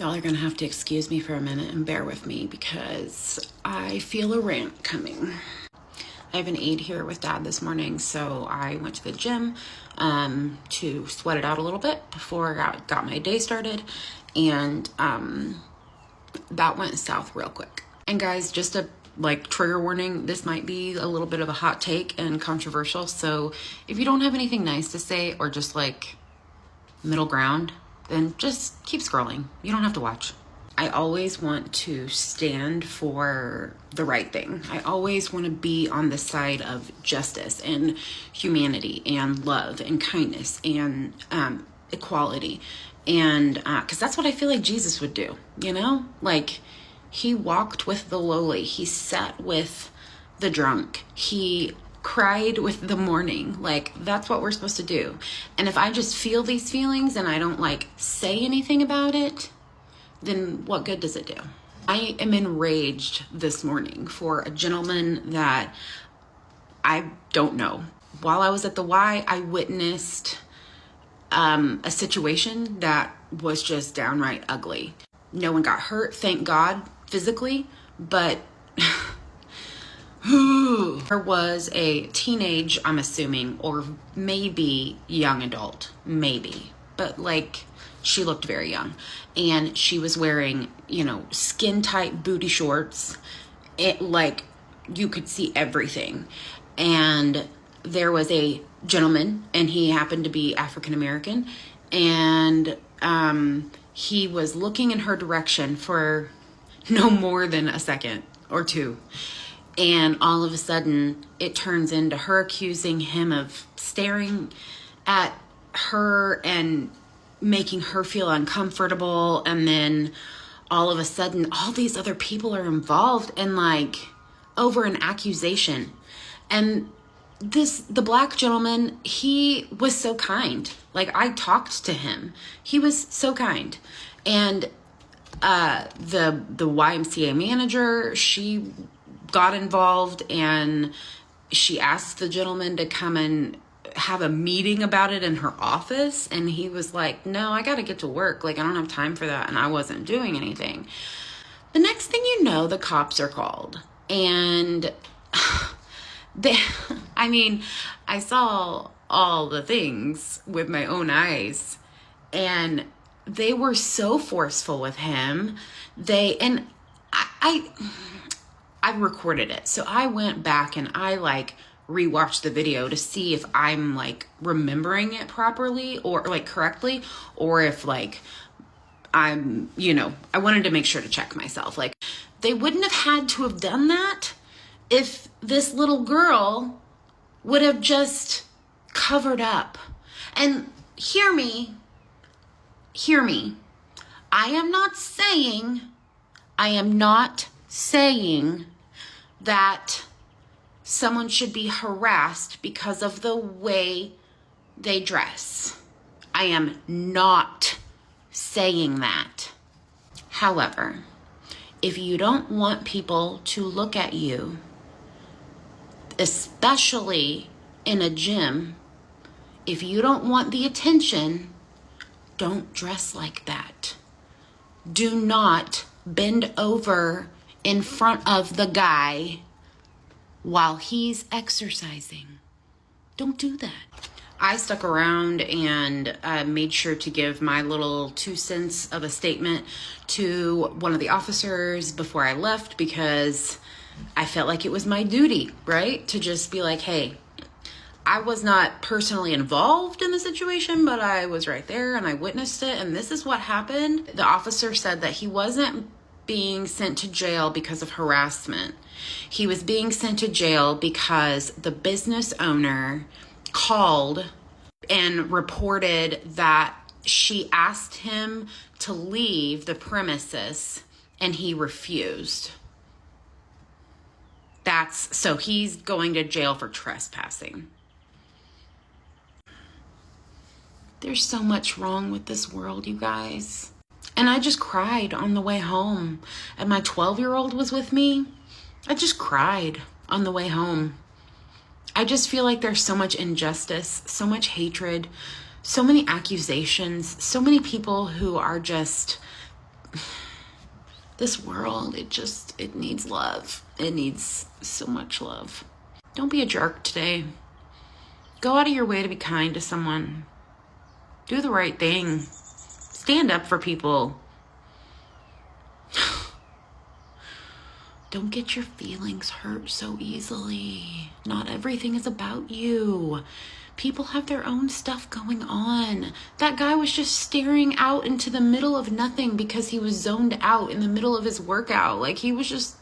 Y'all are gonna have to excuse me for a minute and bear with me because I feel a rant coming. I have an aide here with Dad this morning, so I went to the gym to sweat it out a little bit before I got my day started, and that went south real quick. And guys, just a trigger warning, this might be a little bit of a hot take and controversial, so if you don't have anything nice to say or just middle ground, then just keep scrolling. You don't have to watch. I always want to stand for the right thing. I always want to be on the side of justice and humanity and love and kindness and equality. And because that's what I feel like Jesus would do, He walked with the lowly. He sat with the drunk. He cried with the mourning. That's what we're supposed to do. And if I just feel these feelings and I don't say anything about it, then what good does it do? I am enraged this morning for a gentleman that I don't know. While I was at the Y, I witnessed a situation that was just downright ugly. No one got hurt, thank God, physically, but there was a teenage, I'm assuming, or maybe young adult, maybe, but she looked very young, and she was wearing, skin tight booty shorts. You could see everything. And there was a gentleman, and he happened to be African American, and he was looking in her direction for no more than a second or two. And all of a sudden, it turns into her accusing him of staring at her and making her feel uncomfortable. And then all of a sudden, all these other people are involved and over an accusation. And the black gentleman, he was so kind. I talked to him. He was so kind. And the YMCA manager, she got involved and she asked the gentleman to come and have a meeting about it in her office. And he was like, no, I got to get to work. I don't have time for that. And I wasn't doing anything. The next thing you know, the cops are called. And I saw all the things with my own eyes, and they were so forceful with him. I recorded it. So I went back and I rewatched the video to see if I'm remembering it properly or correctly, or if I'm, I wanted to make sure to check myself. They wouldn't have had to have done that if this little girl would have just covered up. And hear me. I am not saying that someone should be harassed because of the way they dress. I am not saying that. However, if you don't want people to look at you, especially in a gym, if you don't want the attention, don't dress like that. Do not bend over in front of the guy while he's exercising. Don't do that. I stuck around and made sure to give my little 2 cents of a statement to one of the officers before I left, because I felt like it was my duty, right? To just be like, hey, I was not personally involved in the situation, but I was right there and I witnessed it, and this is what happened. The officer said that he wasn't being sent to jail because of harassment. He was being sent to jail because the business owner called and reported that she asked him to leave the premises and he refused. So he's going to jail for trespassing. There's so much wrong with this world, you guys. And I just cried on the way home. And my 12-year-old was with me. I just cried on the way home. I just feel like there's so much injustice, so much hatred, so many accusations, so many people who are just This world, it needs love. It needs so much love. Don't be a jerk today. Go out of your way to be kind to someone. Do the right thing. Stand up for people. Don't get your feelings hurt so easily. Not everything is about you. People have their own stuff going on. That guy was just staring out into the middle of nothing because he was zoned out in the middle of his workout. Like, he was just...